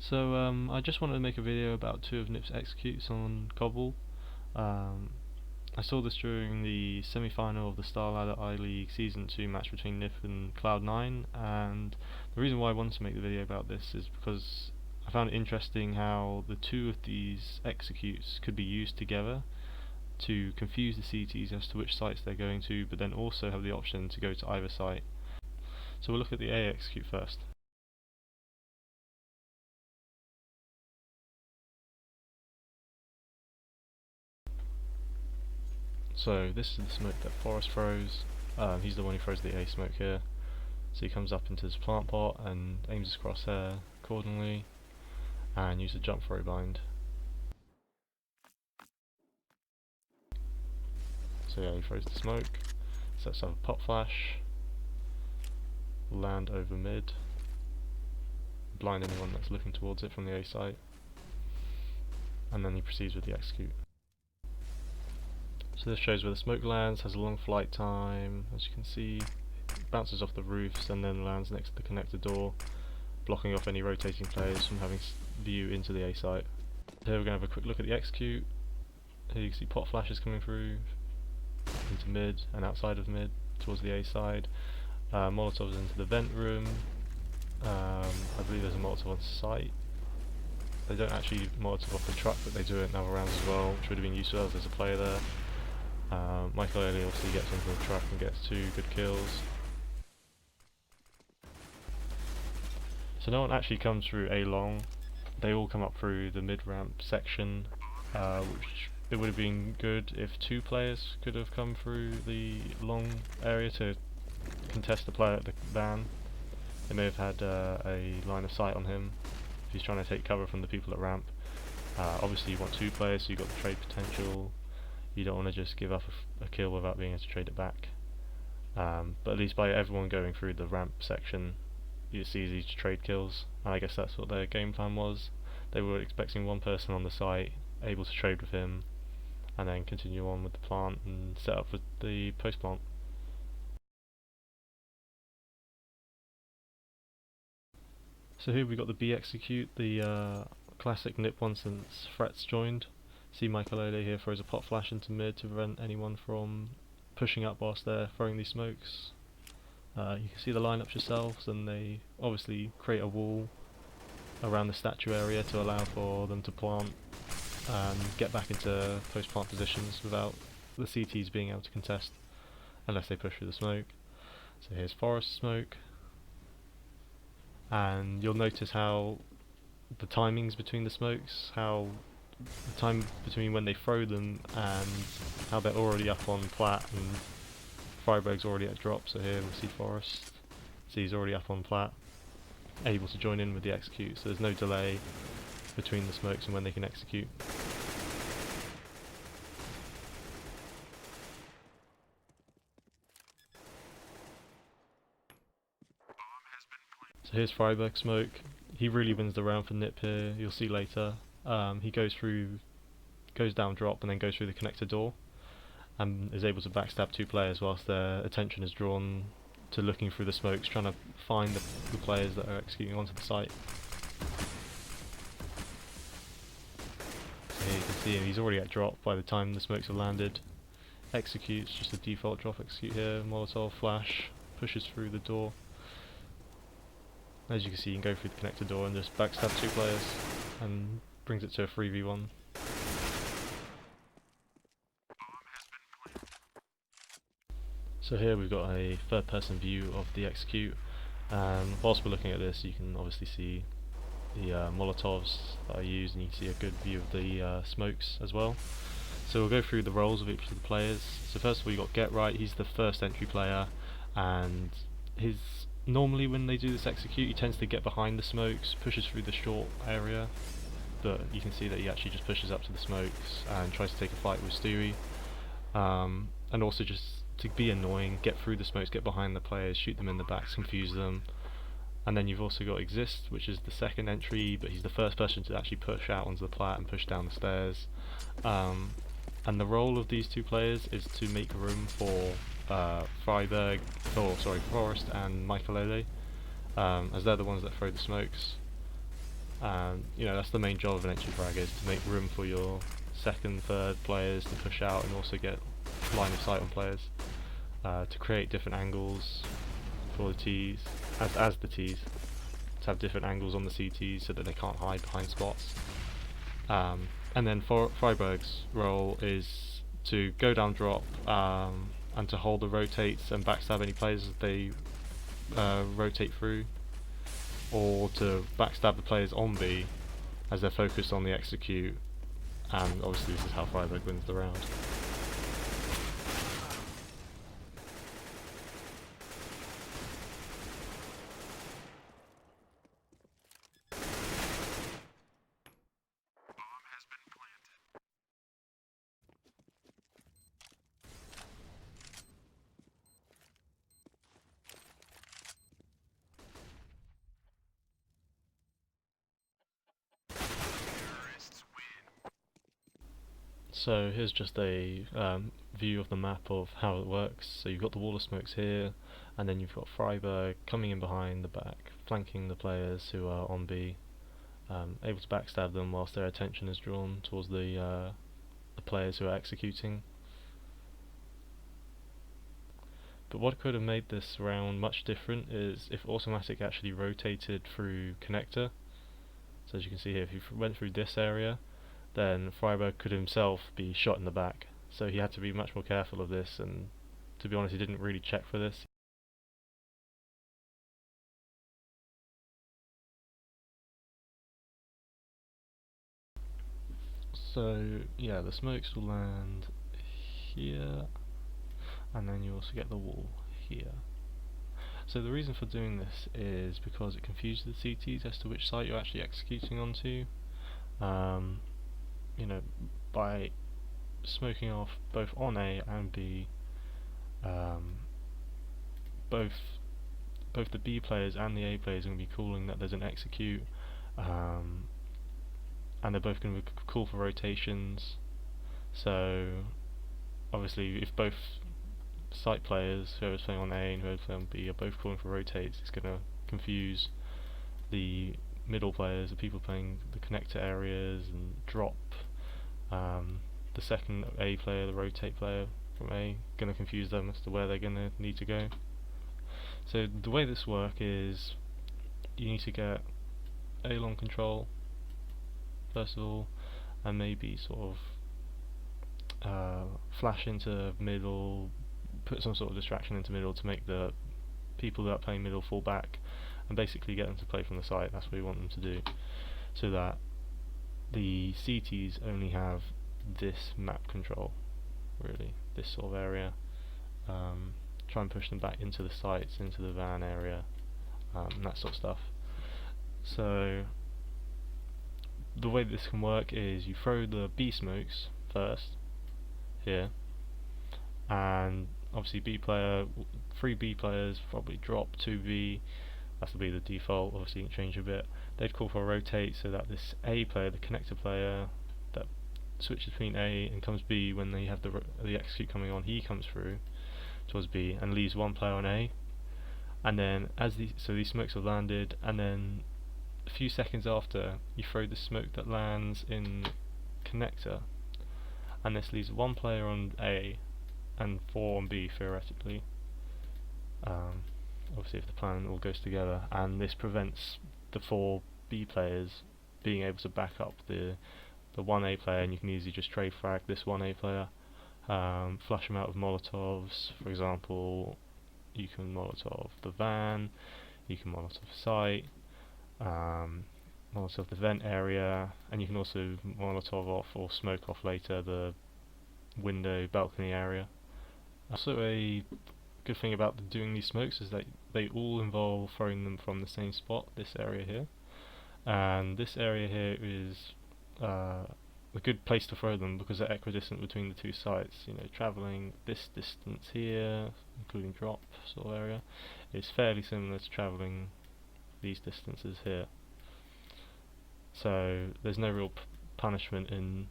I just wanted to make a video about two of NiP's executes on Cobble. Um, I saw this during the semi-final of the Starladder I-League Season 2 match between NiP and Cloud9, and the reason why I wanted to make the video about this is because I found it interesting how the two of these executes could be used together to confuse the CTs as to which sites they're going to, but then also have the option to go to either site. So we'll look at the A execute first. So this is the smoke that Forest throws. He's the one who throws the A smoke here. So he comes up into his plant pot and aims his crosshair accordingly and uses a jump throw bind. So yeah, he throws the smoke, sets up a pop flash, land over mid, blind anyone that's looking towards it from the A site, and then he proceeds with the execute. So this shows where the smoke lands, has a long flight time, as you can see, bounces off the roofs and then lands next to the connector door, blocking off any rotating players from having view into the A site. Here we're going to have a quick look at the execute. Here you can see pot flashes coming through into mid and outside of mid towards the A side. Molotovs into the vent room. I believe there's a Molotov on site. They don't actually Molotov off the truck, but they do it in other rounds as well, which would have been useful as there's a player there. Michael Early obviously gets into the truck and gets 2 good kills. So no one actually comes through A long. They all come up through the mid ramp section, which it would have been good if 2 players could have come through the long area to contest the player at the van. They may have had a line of sight on him if he's trying to take cover from the people at ramp. Obviously you want 2 players, so you've got the trade potential. You don't want to just give up a kill without being able to trade it back. But at least by everyone going through the ramp section, it's easy to trade kills, and I guess that's what their game plan was. They were expecting 1 person on the site, able to trade with him, and then continue on with the plant and set up with the post plant. So here we got the B execute, the classic NiP one since Strats joined. See Michael Ole here throws a pot flash into mid to prevent anyone from pushing up whilst they're throwing these smokes. You can see the lineups yourselves, and they obviously create a wall around the statue area to allow for them to plant and get back into post-plant positions without the CTs being able to contest unless they push through the smoke. So here's Forest smoke, and you'll notice how the timings between the smokes, how the time between when they throw them and how they're already up on plat, and Freiberg's already at drop. So here we'll see Forest, see he's already up on plat, able to join in with the execute, so there's no delay between the smokes and when they can execute. So here's Freiberg smoke. He really wins the round for NiP here, you'll see later. He goes down drop and then goes through the connector door and is able to backstab 2 players whilst their attention is drawn to looking through the smokes, trying to find the players that are executing onto the site. So here you can see him, he's already at drop by the time the smokes have landed. Executes, just a default drop execute here, Molotov, flash, pushes through the door. As you can see, you can go through the connector door and just backstab 2 players and brings it to a 3v1. So here we've got a third person view of the execute, and whilst we're looking at this you can obviously see the Molotovs that I used, and you can see a good view of the smokes as well. So we'll go through the roles of each of the players. So first of all, you got Get Right. He's the first entry player, and normally when they do this execute he tends to get behind the smokes, pushes through the short area, but you can see that he actually just pushes up to the smokes and tries to take a fight with Stewie, and also just to be annoying, get through the smokes, get behind the players, shoot them in the backs, confuse them. And then you've also got Exist, which is the second entry, but he's the first person to actually push out onto the plat and push down the stairs. And the role of these 2 players is to make room for Forest and Michael Ole, as they're the ones that throw the smokes. And that's the main job of an entry frag, is to make room for your second, third players to push out and also get line of sight on players, to create different angles for the T's, as the T's, to have different angles on the CTs so that they can't hide behind spots. And then Freiburg's role is to go down drop, and to hold the rotates and backstab any players as they rotate through, or to backstab the players on B as they're focused on the execute, and obviously this is how Freiburg wins the round. So here's just a view of the map of how it works. So you've got the wall of smokes here, and then you've got Freiburg coming in behind the back, flanking the players who are on B, able to backstab them whilst their attention is drawn towards the players who are executing. But what could have made this round much different is if Automatic actually rotated through connector. So as you can see here, if you went through this area, then Freiburg could himself be shot in the back. So he had to be much more careful of this, and to be honest, he didn't really check for this. So yeah, the smokes will land here, and then you also get the wall here. So the reason for doing this is because it confuses the CTs as to which site you're actually executing onto. By smoking off both on A and B, both the B players and the A players are going to be calling that there's an execute, and they're both going to call for rotations. So obviously if both site players, whoever's playing on A and whoever's playing on B, are both calling for rotates, it's going to confuse the middle players, the people playing the connector areas and drop. The second A player, the rotate player from A, going to confuse them as to where they're going to need to go. So the way this works is you need to get A long control first of all, and maybe sort of flash into middle, put some sort of distraction into middle to make the people that are playing middle fall back, and basically get them to play from the side. That's what we want them to do, so that the CTs only have this map control, really, this sort of area. Try and push them back into the sites, into the van area, and that sort of stuff. So the way this can work is you throw the B smokes first, here, and obviously B player, 3 B players probably drop 2B, that will be the default, obviously you can change a bit. They'd call for a rotate so that this A player, the connector player, that switches between A and comes B when they have the execute coming on, he comes through towards B and leaves 1 player on A. And then so these smokes have landed, and then a few seconds after you throw the smoke that lands in connector, and this leaves 1 player on A and 4 on B theoretically. Obviously if the plan all goes together, and this prevents the 4 B players being able to back up the 1 A player, and you can easily just trade frag this 1 A player, flush them out with Molotovs. For example, you can Molotov the van, you can Molotov site, Molotov the vent area, and you can also Molotov off or smoke off later the window balcony area. Also a good thing about doing these smokes is that they all involve throwing them from the same spot, this area here, and this area here is a good place to throw them because they're equidistant between the 2 sites. Travelling this distance here, including drop sort of area, is fairly similar to travelling these distances here. So there's no real punishment in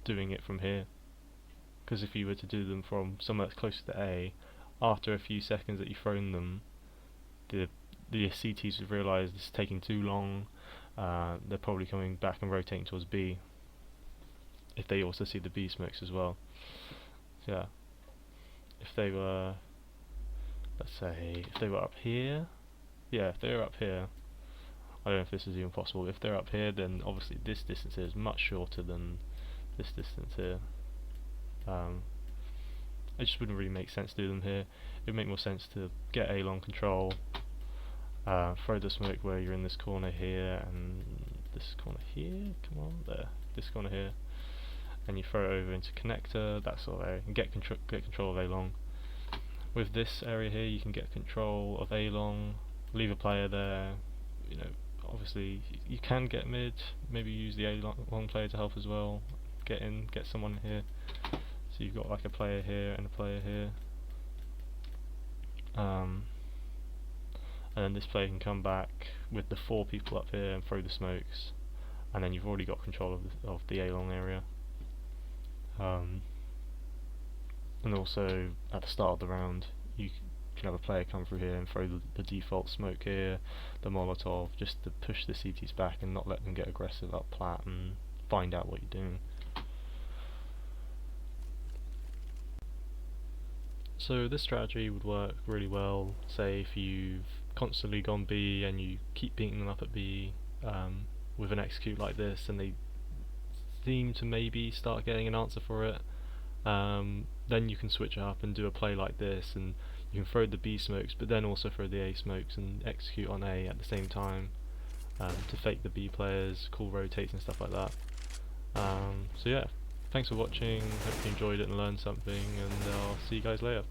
doing it from here, because if you were to do them from somewhere that's closer to A, after a few seconds that you've thrown them, the CTs would realise this is taking too long, they're probably coming back and rotating towards B if they also see the B smokes as well. So yeah, if they were, let's say, if they were up here, yeah, if they were up here, I don't know if this is even possible. If they're up here, then obviously this distance here is much shorter than this distance here. It just wouldn't really make sense to do them here. It would make more sense to get A long control, throw the smoke where you're in this corner here and this corner here, come on, there, this corner here, and you throw it over into connector, that sort of area, and get control of A long. With this area here you can get control of A long, leave a player there, you know, obviously you can get mid, maybe use the A long player to help as well, get in, get someone here. So you've got like a player here and a player here, and then this player can come back with the 4 people up here and throw the smokes, and then you've already got control of the A long area. And also at the start of the round you can have a player come through here and throw the default smoke here, the Molotov, just to push the CTs back and not let them get aggressive up plat and find out what you're doing. So this strategy would work really well, say if you've constantly gone B and you keep beating them up at B with an execute like this, and they seem to maybe start getting an answer for it, then you can switch up and do a play like this, and you can throw the B smokes but then also throw the A smokes and execute on A at the same time, to fake the B players, call rotates and stuff like that. So yeah, thanks for watching, hope you enjoyed it and learned something, and I'll see you guys later.